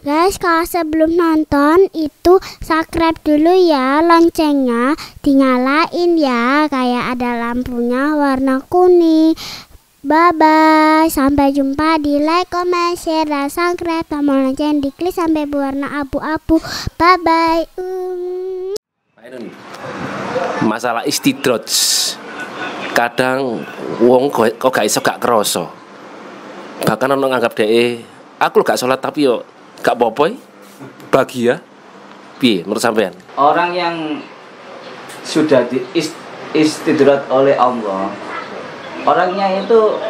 Guys, kalau sebelum nonton itu subscribe dulu ya, loncengnya dinyalain ya, kayak ada lampunya warna kuning. Bye bye, sampai jumpa di like, comment, share, dan subscribe. Tombol lonceng diklik sampai berwarna abu-abu. Bye bye. Masalah istidroj, kadang wong kok gak iso gak kroso. Bahkan ono nganggap dhek aku gak sholat tapi yo gak apa-apa bahagia. Piye menurut sampean? Orang yang sudah istidrat oleh Allah, orangnya itu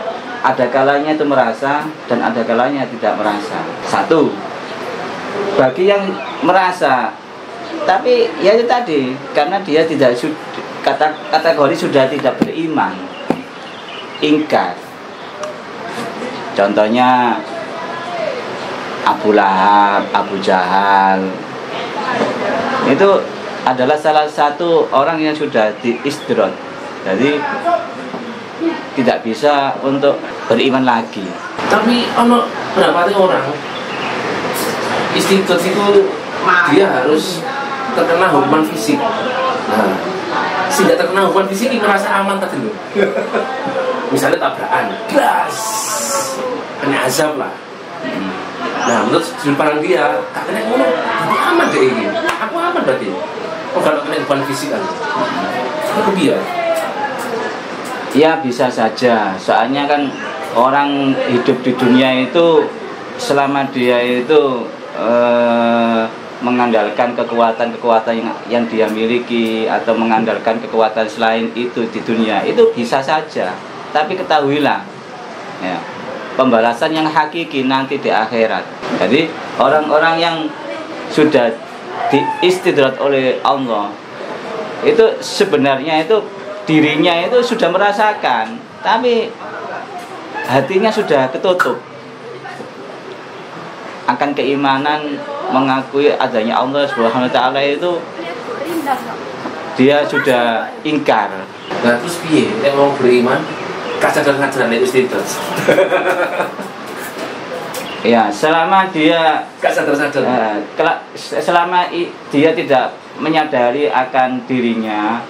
ada kalanya itu merasa dan ada kalanya tidak merasa. Satu, bagi yang merasa, tapi ya itu tadi, karena dia tidak kategori sudah tidak beriman, ingkar. Contohnya Abu Lahab, Abu Jahal, itu adalah salah satu orang yang sudah diistidrat, jadi tidak bisa untuk beriman lagi. Tapi ono berapa orang istidroj itu dia harus terkena hukuman fisik. Nah, tidak terkena hukuman fisik ini merasa aman tadi loh. Misalnya tabrakan, gas, kena azab lah. Nah, menurut sudut pandang dia, tak kena ngono, berarti aman deh ini. Aku aman berarti. Oh, kalau kena hukuman fisik kan? Itu biar. Ya bisa saja, soalnya kan orang hidup di dunia itu selama dia itu mengandalkan kekuatan-kekuatan yang dia miliki atau mengandalkan kekuatan selain itu di dunia, itu bisa saja. Tapi ketahuilah, ya, pembalasan yang hakiki nanti di akhirat. Jadi orang-orang yang sudah diistidrat oleh Allah itu sebenarnya itu dirinya itu sudah merasakan, tapi hatinya sudah ketutup akan keimanan, mengakui adanya Allah Subhanahu wa taala itu dia sudah ingkar. Nah, terus piye nek mau beriman kasadar-kasadaran itu istidroj. Ya, selama dia gak sadar-sadar. Selama dia tidak menyadari akan dirinya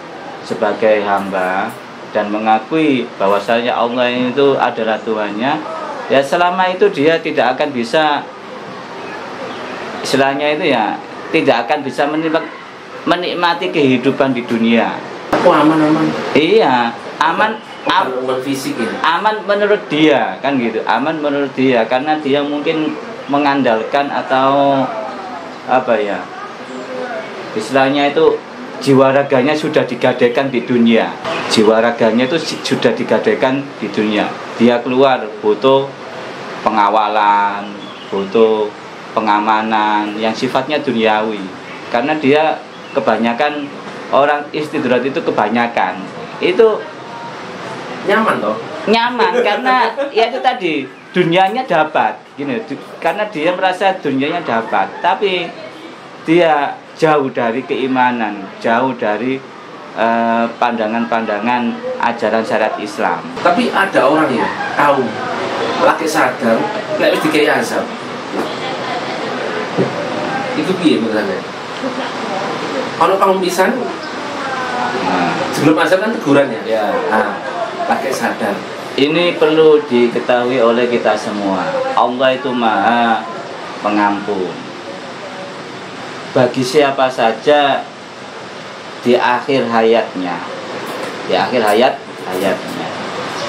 sebagai hamba dan mengakui bahwasanya Allah itu adalah Tuhannya, ya selama itu dia tidak akan bisa, istilahnya itu ya, tidak akan bisa menikmati kehidupan di dunia. Aku aman. Iya, aman. Aman fisik ya. Aman menurut dia, kan gitu. Aman menurut dia karena dia mungkin mengandalkan atau apa ya, istilahnya itu jiwa raganya sudah digadaikan di dunia. Jiwa raganya itu sudah digadaikan di dunia. Dia keluar butuh pengawalan, butuh pengamanan yang sifatnya duniawi. Karena dia kebanyakan orang istidrat itu kebanyakan itu nyaman toh? Nyaman karena ya itu tadi dunianya dapat gini, karena dia merasa dunianya dapat, tapi dia jauh dari keimanan, jauh dari pandangan-pandangan ajaran syariat Islam. Tapi ada orang ya tahu laki sadar nek wis dikai azab. Itu piye menurutnya? Ono pangemisan sebelum azab kan tegurannya. Ya. Pakai sadar. Ini perlu diketahui oleh kita semua. Allah itu Maha Pengampun. Bagi siapa saja di akhir hayatnya,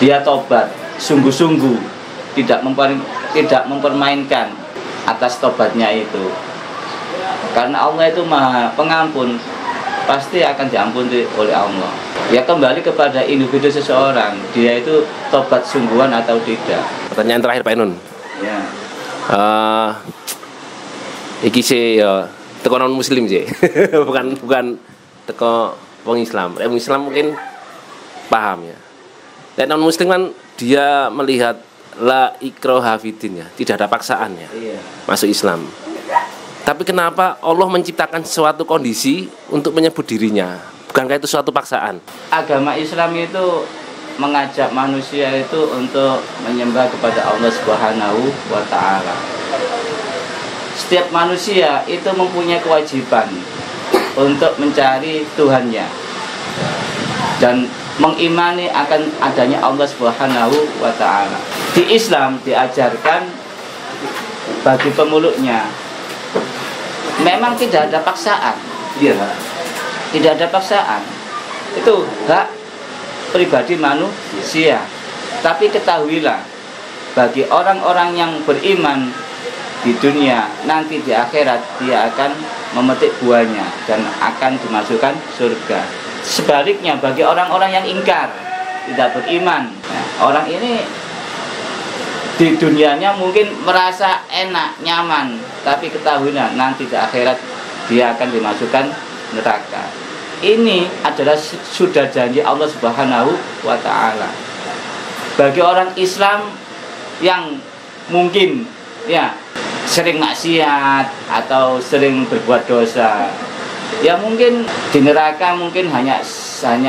dia tobat sungguh-sungguh, tidak mempermainkan atas tobatnya itu. Karena Allah itu Maha Pengampun, pasti akan diampuni oleh Allah. Ya kembali kepada individu seseorang, dia itu tobat sungguhan atau tidak. Pertanyaan terakhir Pak Inun. Ya. Iki sih ya teko non muslim sih. bukan teko wong Islam. Wong Islam mungkin paham ya. Dan non muslim kan dia melihat la ikraha fiddin ya, tidak ada paksaan ya. Iya. Masuk Islam. Tapi kenapa Allah menciptakan suatu kondisi untuk menyebut dirinya? Bukankah itu suatu paksaan? Agama Islam itu mengajak manusia itu untuk menyembah kepada Allah Subhanahu wa taala. setiap manusia itu mempunyai kewajiban untuk mencari Tuhannya dan mengimani akan adanya Allah Subhanahu wa Ta'ala. Di Islam diajarkan bagi pemeluknya memang tidak ada paksaan. Iya. Tidak ada paksaan. Itu hak pribadi manusia. Tapi ketahuilah, bagi orang-orang yang beriman di dunia, nanti di akhirat dia akan memetik buahnya dan akan dimasukkan surga. Sebaliknya bagi orang-orang yang ingkar, tidak beriman, orang ini di dunianya mungkin merasa enak, nyaman, tapi ketahuilah nanti di akhirat dia akan dimasukkan neraka. Ini adalah sudah janji Allah Subhanahu wa Ta'ala. Bagi orang Islam yang mungkin sering maksiat atau sering berbuat dosa, ya mungkin di neraka mungkin hanya 1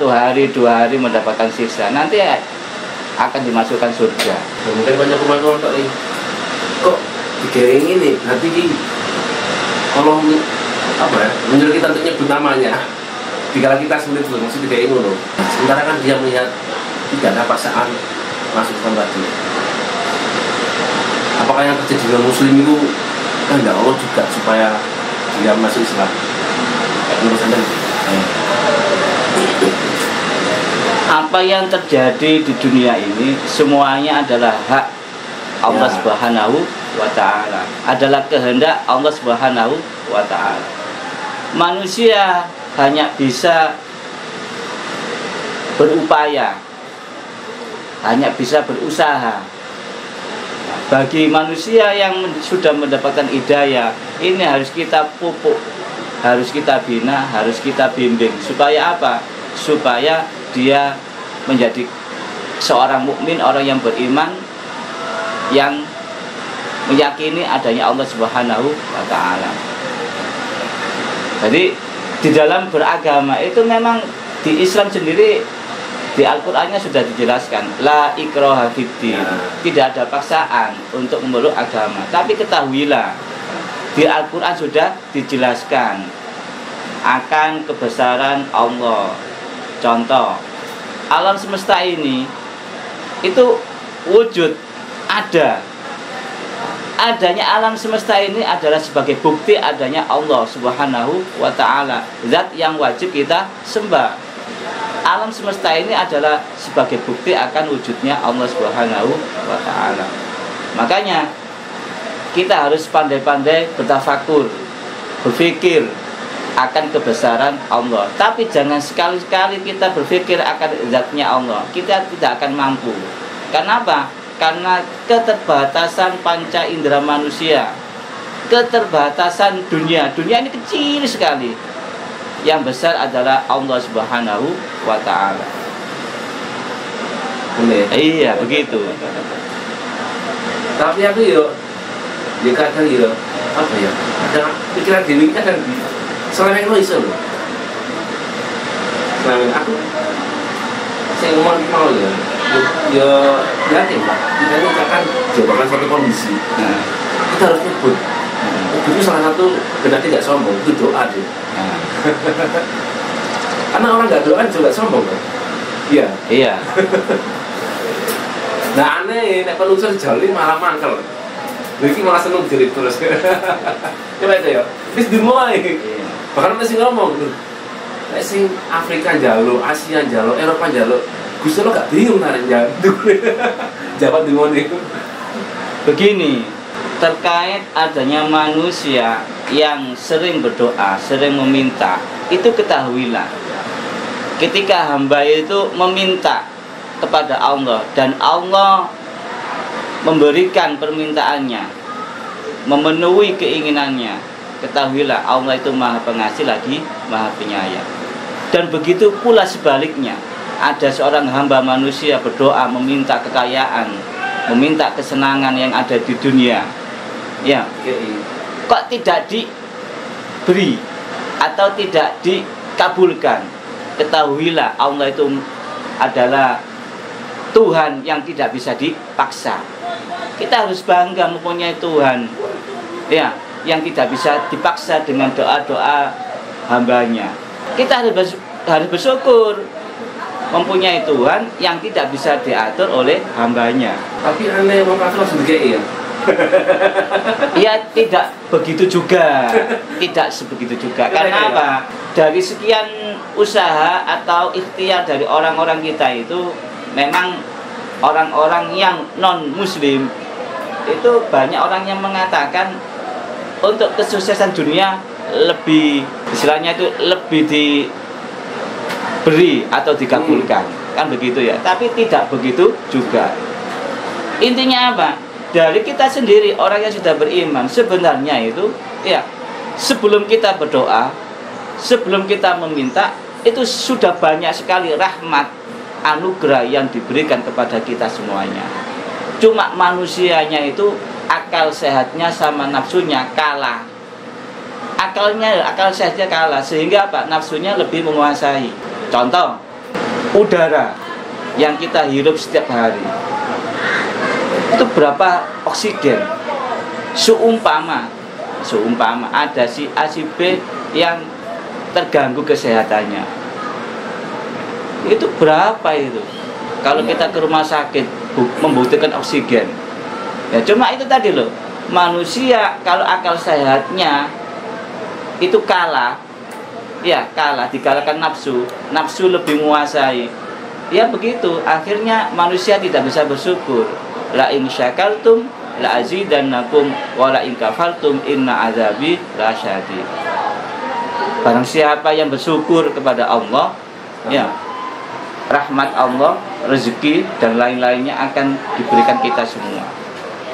hari 2 hari mendapatkan siksa, nanti akan dimasukkan surga. Mungkin banyak teman-teman kok digawe ini, berarti ini kalau menyuruh kita untuk nyebut namanya dikala kita sulit loh, mesti digawe ngono. Sementara kan dia melihat tidak ada paksaan masuk ke tadi. Apakah yang terjadi dengan muslim itu kehendak Allah juga supaya dia masuk Islam? Menurut Anda? Apa yang terjadi di dunia ini semuanya adalah hak Allah Subhanahu wa Ta'ala, adalah kehendak Allah Subhanahu wa Ta'ala. Manusia hanya bisa berupaya, hanya bisa berusaha. Bagi manusia yang sudah mendapatkan hidayah, ini harus kita pupuk, harus kita bina, harus kita bimbing. Supaya apa? Supaya dia menjadi seorang mukmin, orang yang beriman, yang meyakini adanya Allah Subhanahu wa Ta'ala. Jadi di dalam beragama itu memang di Islam sendiri, di Al-Qur'annya sudah dijelaskan, la ikraha fiddin, tidak ada paksaan untuk memeluk agama. Tapi ketahuilah, di Al-Qur'an sudah dijelaskan akan kebesaran Allah. Contoh, alam semesta ini itu wujud, ada. Adanya alam semesta ini adalah sebagai bukti adanya Allah Subhanahu wa Ta'ala, zat yang wajib kita sembah. Alam semesta ini adalah sebagai bukti akan wujudnya Allah Subhanahu wa Ta'ala. Makanya kita harus pandai-pandai bertafakur, berpikir akan kebesaran Allah. Tapi jangan sekali-sekali kita berpikir akan zatnya Allah. Kita tidak akan mampu. Kenapa? Karena keterbatasan panca indera manusia, keterbatasan dunia. Dunia ini kecil sekali. Yang besar adalah Allah Subhanahu wa Ta'ala. Iya, begitu. Tapi aku kadang ada pikiran dewi kadang selain lo iso loh. Selain aku saya mau yakin lah, kita ini akan jawaban satu kondisi. Kita harus nyebut. Itu salah satu benar tidak sombong, itu doa deh. Karena orang nggak doa juga sombong kan? Iya. Iya. Nah aneh, nek penulis jali malah mangkel. Iki malah seneng jerit terus. Coba itu ya. Wis dimulai. Bahkan masih ngomong tuh. Nek sing Afrika jalo, Asia jalo, Eropa jalo, Gusti lo gak bingung narik jantung. Jawab di mana itu? Begini, terkait adanya manusia yang sering berdoa, sering meminta, itu ketahuilah, ketika hamba itu meminta kepada Allah dan Allah memberikan permintaannya, memenuhi keinginannya, ketahuilah Allah itu Maha Pengasih lagi Maha Penyayang. Dan begitu pula sebaliknya, ada seorang hamba manusia berdoa meminta kekayaan, meminta kesenangan yang ada di dunia, ya, kok tidak diberi atau tidak dikabulkan, ketahuilah Allah itu adalah Tuhan yang tidak bisa dipaksa. Kita harus bangga mempunyai Tuhan ya, yang tidak bisa dipaksa dengan doa-doa hambanya. Kita harus bersyukur mempunyai Tuhan yang tidak bisa diatur oleh hambanya. Tapi aneh wong kafir langsung DGI ya. Ya tidak begitu juga, tidak sebegitu juga. Karena apa? Dari sekian usaha atau ikhtiar dari orang-orang kita itu, memang orang-orang yang non muslim itu banyak orang yang mengatakan untuk kesuksesan dunia lebih, istilahnya itu lebih diberi atau dikabulkan, kan begitu ya. Tapi tidak begitu juga. Intinya apa? Dari kita sendiri, orang yang sudah beriman, sebenarnya itu ya, sebelum kita berdoa, sebelum kita meminta, itu sudah banyak sekali rahmat, anugerah yang diberikan kepada kita semuanya. Cuma manusianya itu akal sehatnya sama nafsunya kalah. Akal sehatnya kalah, sehingga apa? Nafsunya lebih menguasai. Contoh, udara yang kita hirup setiap hari itu berapa oksigen? Seumpama ada si A si B yang terganggu kesehatannya, itu berapa itu? Kalau kita ke rumah sakit membutuhkan oksigen, ya cuma itu tadi loh, manusia kalau akal sehatnya itu kalah, ya kalah, dikalahkan nafsu lebih menguasai, ya begitu, akhirnya manusia tidak bisa bersyukur. La in syakartum la azidannakum wa la in kafartum inna azabi lasyadid. Barang siapa yang bersyukur kepada Allah, ya rahmat Allah, rezeki dan lain-lainnya akan diberikan kita semua.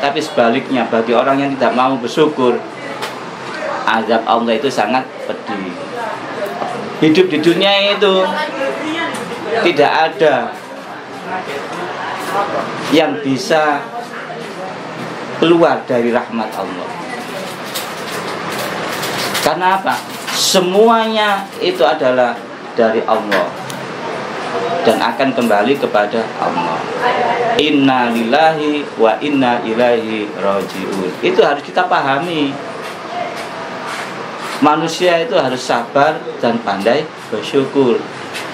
Tapi sebaliknya, bagi orang yang tidak mau bersyukur, azab Allah itu sangat pedih. Hidup di dunia itu tidak ada yang bisa keluar dari rahmat Allah. Karena apa? Semuanya itu adalah dari Allah dan akan kembali kepada Allah. Inna lillahi wa inna ilaihi raji'un. Itu harus kita pahami. Manusia itu harus sabar dan pandai bersyukur.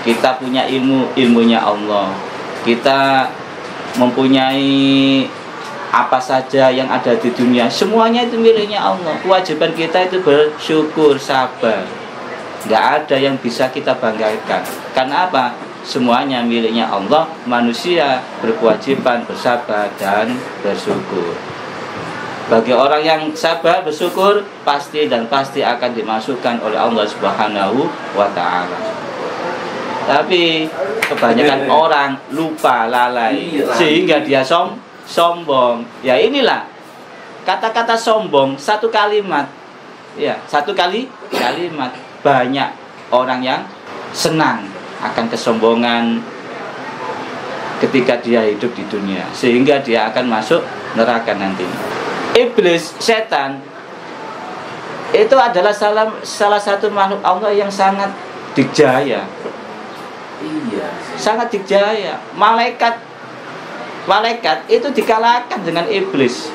Kita punya ilmunya Allah. Kita mempunyai apa saja yang ada di dunia, semuanya itu miliknya Allah. Kewajiban kita itu bersyukur, sabar. Nggak ada yang bisa kita banggakan. Karena apa? Semuanya miliknya Allah. Manusia berkewajiban bersabar dan bersyukur. Bagi orang yang sabar bersyukur, pasti akan dimasukkan oleh Allah Subhanahu wa ta'ala. Tapi kebanyakan orang lupa, lalai, sehingga dia sombong. Ya inilah kata-kata sombong, satu kalimat. Ya, satu kalimat. Banyak orang yang senang akan kesombongan ketika dia hidup di dunia, sehingga dia akan masuk neraka nanti. Iblis, setan, itu adalah salah satu makhluk Allah yang sangat dikjaya. Iya. Sangat dikjaya. Malaikat itu dikalahkan dengan iblis.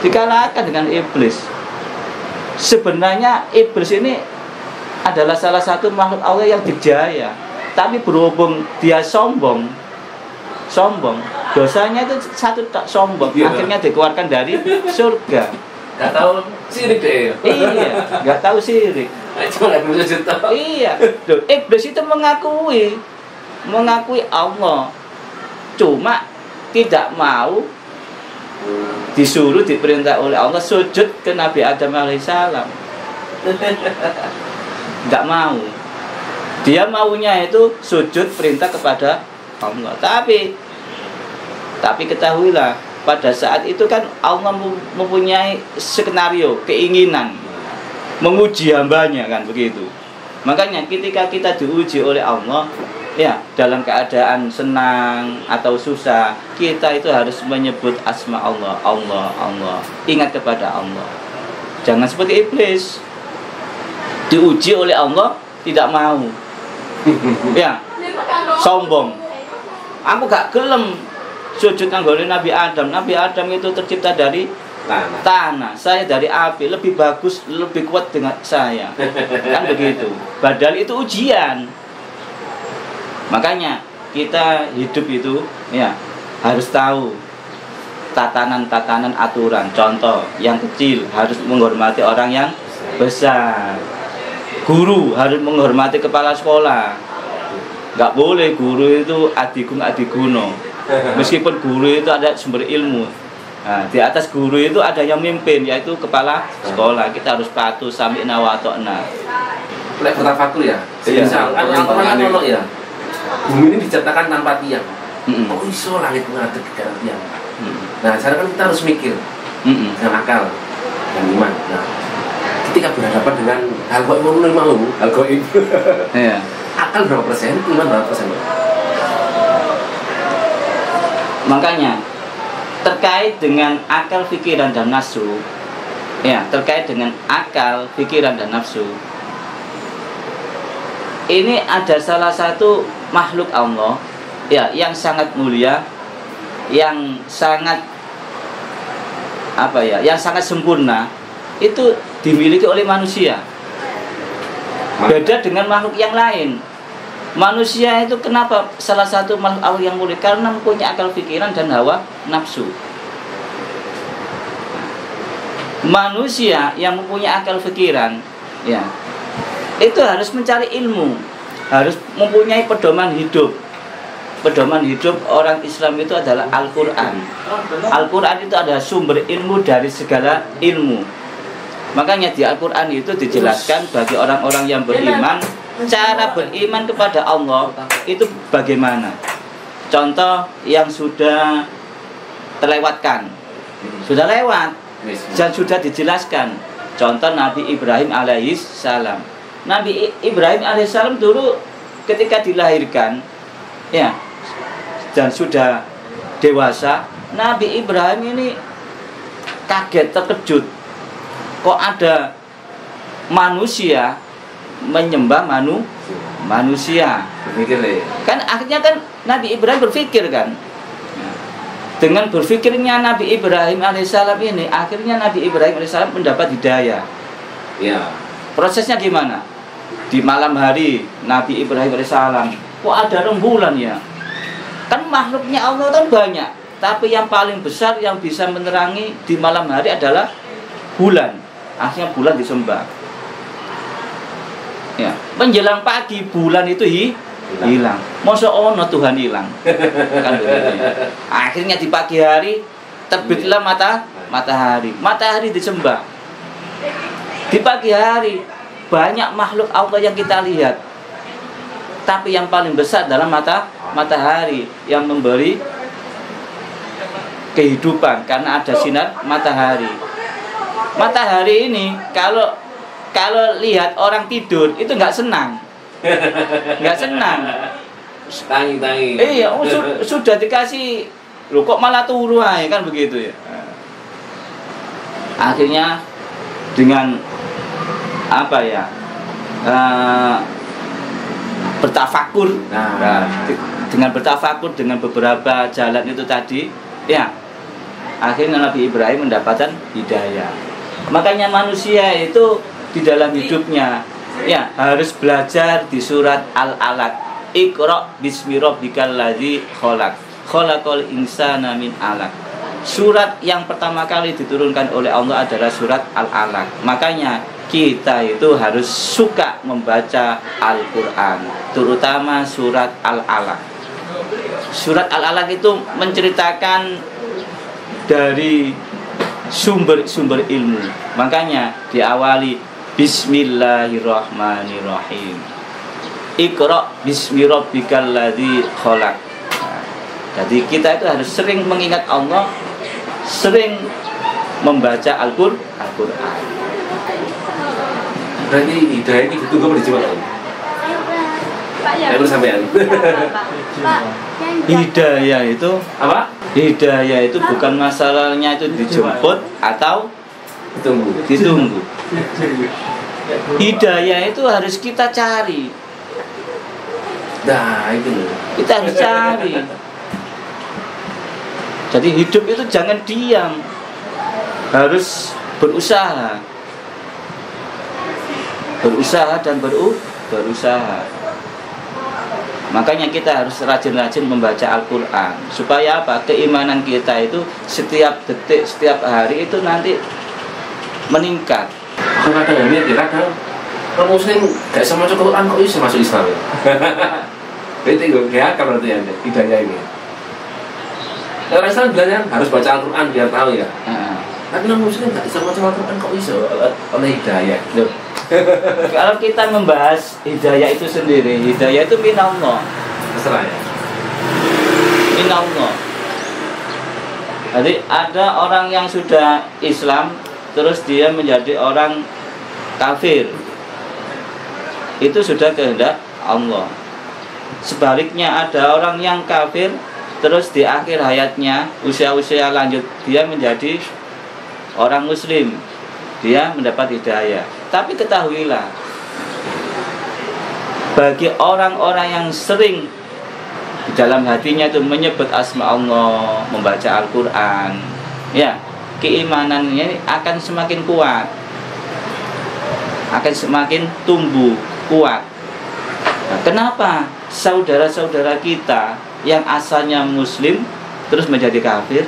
Dikalahkan dengan iblis. Sebenarnya iblis ini adalah salah satu makhluk Allah yang dikjaya. Tapi berhubung dia sombong, dosanya itu satu tak sombong, akhirnya dikeluarkan dari surga. Gak tahu sirik deh. Iya, gak tahu sirik. Iya, iblis itu mengakui Allah, cuma tidak mau disuruh, diperintah oleh Allah sujud ke Nabi Adam alaihissalam. Tidak mau. Dia maunya itu sujud perintah kepada Allah. Tapi ketahuilah, pada saat itu kan Allah mempunyai skenario, keinginan menguji hambanya, kan begitu. Makanya ketika kita diuji oleh Allah, ya dalam keadaan senang atau susah, kita itu harus menyebut asma Allah, Allah. Ingat kepada Allah. Jangan seperti iblis, diuji oleh Allah tidak mau, ya sombong. Aku gak gelem sujud kanggone Nabi Adam. Nabi Adam itu tercipta dari tanah, saya dari api, lebih bagus, lebih kuat dengan saya. Kan begitu. Padahal itu ujian. Makanya kita hidup itu ya harus tahu tatanan-tatanan aturan. Contoh, yang kecil harus menghormati orang yang besar. Guru harus menghormati kepala sekolah. Nggak boleh guru itu adigung adiguno. Meskipun guru itu ada sumber ilmu. Nah, di atas guru itu ada yang mimpin, yaitu kepala sekolah. Kita harus patuh sampai nawatokna. Lek bertafakur ya. Iya. Misal kan ono ya. Bumi ini diciptakan tanpa tiang. Oh iso langit mengatur di dalam tiang. Nah, sekarang kan kita harus mikir dengan akal dan iman. Nah, ketika berhadapan dengan hal gaib hal gaib. Iya. Akal berapa persen, iman berapa persen? Makanya terkait dengan akal, pikiran dan nafsu, ya, terkait dengan akal, pikiran dan nafsu. Ini ada salah satu makhluk Allah, ya, yang sangat mulia, yang sangat yang sangat sempurna, itu dimiliki oleh manusia. Beda dengan makhluk yang lain. Manusia itu kenapa salah satu makhluk Allah yang mulia? Karena mempunyai akal, pikiran dan hawa nafsu. Manusia yang mempunyai akal, pikiran, ya, itu harus mencari ilmu, harus mempunyai pedoman hidup. Pedoman hidup orang Islam itu adalah Al-Quran. Al-Quran itu adalah sumber ilmu dari segala ilmu. Makanya di Al-Quran itu dijelaskan bagi orang-orang yang beriman, cara beriman kepada Allah itu bagaimana. Contoh yang sudah terlewatkan, sudah lewat dan sudah dijelaskan. Contoh Nabi Ibrahim alaihissalam. Nabi Ibrahim alaihissalam dulu ketika dilahirkan, ya, dan sudah dewasa, Nabi Ibrahim ini kaget, terkejut. Kok ada manusia menyembah manusia? Kan akhirnya kan Nabi Ibrahim berpikir kan. Dengan berpikirnya Nabi Ibrahim alaihissalam ini, akhirnya Nabi Ibrahim alaihissalam mendapat hidayah. Ya. Prosesnya gimana? Di malam hari Nabi Ibrahim alaihissalam, kok ada rembulan ya? Kan makhluknya Allah kan banyak, tapi yang paling besar yang bisa menerangi di malam hari adalah bulan. Akhirnya bulan disembah. Ya, menjelang pagi bulan itu hilang. Masa ono Tuhan hilang? Kan begitu ya. Akhirnya di pagi hari terbitlah matahari. Matahari disembah. Di pagi hari banyak makhluk Allah yang kita lihat. Tapi yang paling besar adalah matahari yang memberi kehidupan karena ada sinar matahari. Matahari ini kalau lihat orang tidur itu nggak senang, nggak senang. Tangi. Iya, sudah dikasih, loh kok malah turu aja, kan begitu ya. Akhirnya dengan bertafakur, dengan bertafakur dengan beberapa jalan itu tadi, ya, akhirnya Nabi Ibrahim mendapatkan hidayah. Makanya manusia itu di dalam hidupnya, ya, harus belajar di surat Al-Alaq. Iqra bismi rabbikal ladzi khalaq. Khalaqal insana min 'alaq. Surat yang pertama kali diturunkan oleh Allah adalah surat Al-Alaq. Makanya kita itu harus suka membaca Al-Quran, terutama surat Al-Alaq. Surat Al-Alaq itu menceritakan dari sumber-sumber ilmu. Makanya diawali Bismillahirrahmanirrahim. Iqra bismi rabbikal ladzi khalaq. Jadi kita itu harus sering mengingat Allah, sering membaca Al-Quran. Berarti hidayah ini ditunggu di jiwa Allah. Aku sampean. Hidayah itu apa? Hidayah itu bukan masalahnya itu dijemput atau ditunggu. Hidayah itu harus kita cari. Nah, itu kita harus cari. Jadi hidup itu jangan diam. harus berusaha dan berusaha. Makanya kita harus rajin-rajin membaca Al-Quran supaya apa? Keimanan kita itu setiap detik, setiap hari itu nanti meningkat. Aku kadang ya kadang orang muslim gak sama Al-Quran kok bisa masuk Islam ya. Berarti gue akal berarti ya hidayah ini. Orang Islam bilangnya harus baca Al-Quran biar tahu ya. Tapi orang muslim gak bisa baca Al-Quran kok bisa oleh hidayah. Loh. Kalau kita membahas hidayah itu sendiri, hidayah itu minallah. Terserah ya. Minallah. Jadi ada orang yang sudah Islam terus dia menjadi orang kafir. Itu sudah kehendak Allah. Sebaliknya ada orang yang kafir terus di akhir hayatnya, usia-usia lanjut dia menjadi orang muslim. Dia mendapat hidayah. Tapi ketahuilah, bagi orang-orang yang sering di dalam hatinya itu menyebut asma Allah, membaca Al-Quran, ya, keimanannya akan semakin kuat, akan semakin tumbuh kuat. Nah, kenapa saudara-saudara kita yang asalnya muslim terus menjadi kafir?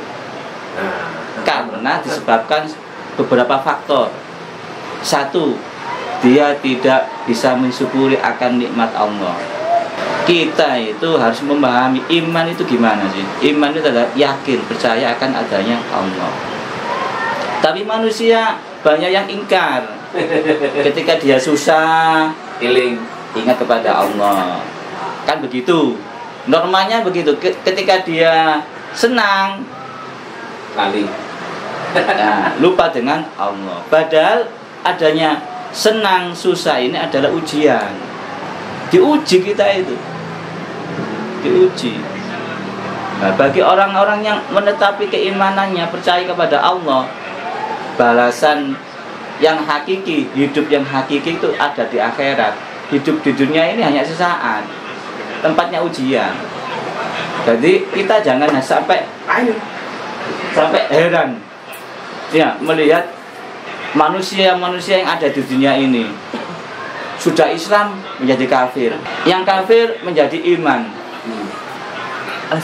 Karena disebabkan beberapa faktor. Satu, dia tidak bisa mensyukuri akan nikmat Allah. Kita itu harus memahami iman itu gimana sih? Iman itu adalah yakin, percaya akan adanya Allah. Tapi manusia banyak yang ingkar. Ketika dia susah, ingat kepada Allah. Kan begitu. Normalnya begitu. Ketika dia senang, lali. Nah, lupa dengan Allah. Padahal adanya senang susah ini adalah ujian. Diuji kita itu. Diuji. Nah, bagi orang-orang yang menetapi keimanannya, percaya kepada Allah, balasan yang hakiki, hidup yang hakiki itu ada di akhirat. Hidup di dunia ini hanya sesaat. Tempatnya ujian. Jadi kita jangan sampai heran ya melihat manusia-manusia yang ada di dunia ini sudah Islam menjadi kafir, yang kafir menjadi iman. Nah,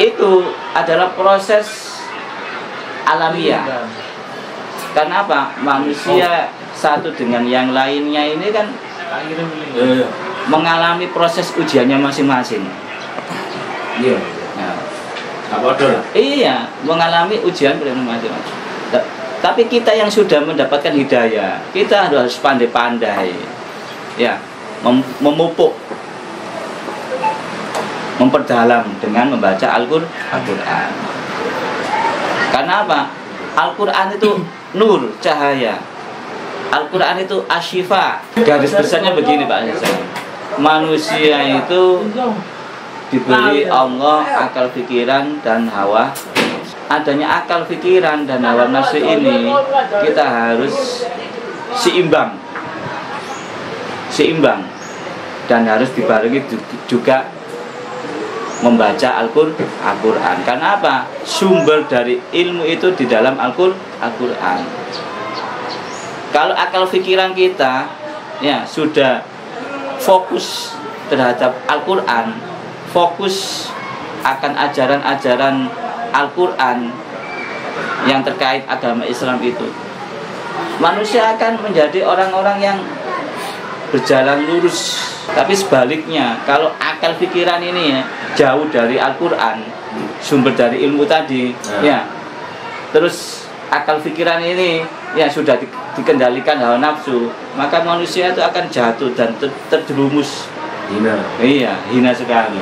itu adalah proses alamiah. Karena apa? Manusia satu dengan yang lainnya ini kan mengalami proses ujiannya masing-masing. Iya. Iya, mengalami ujian masing-masing. Tapi kita yang sudah mendapatkan hidayah, kita harus pandai-pandai, ya, memupuk, memperdalam dengan membaca Al-Quran. Karena apa? Al-Quran itu nur, cahaya. Al-Quran itu asyifa. Garis besarnya begini Pak Hasan. Manusia itu diberi Allah akal pikiran dan hawa. Adanya akal pikiran dan hawa nafsu ini kita harus seimbang dan harus dibarengi juga membaca Al-Quran. Karena apa? Sumber dari ilmu itu di dalam Al-Quran. Kalau akal pikiran kita ya sudah fokus terhadap Al-Quran, fokus akan ajaran-ajaran Al-Quran yang terkait agama Islam itu, manusia akan menjadi orang-orang yang berjalan lurus. Tapi sebaliknya, kalau akal pikiran ini ya, jauh dari Al-Quran, sumber dari ilmu tadi, ya, terus akal pikiran ini ya sudah dikendalikan hawa nafsu, maka manusia itu akan jatuh dan terjerumus. Hina. Iya, hina sekali.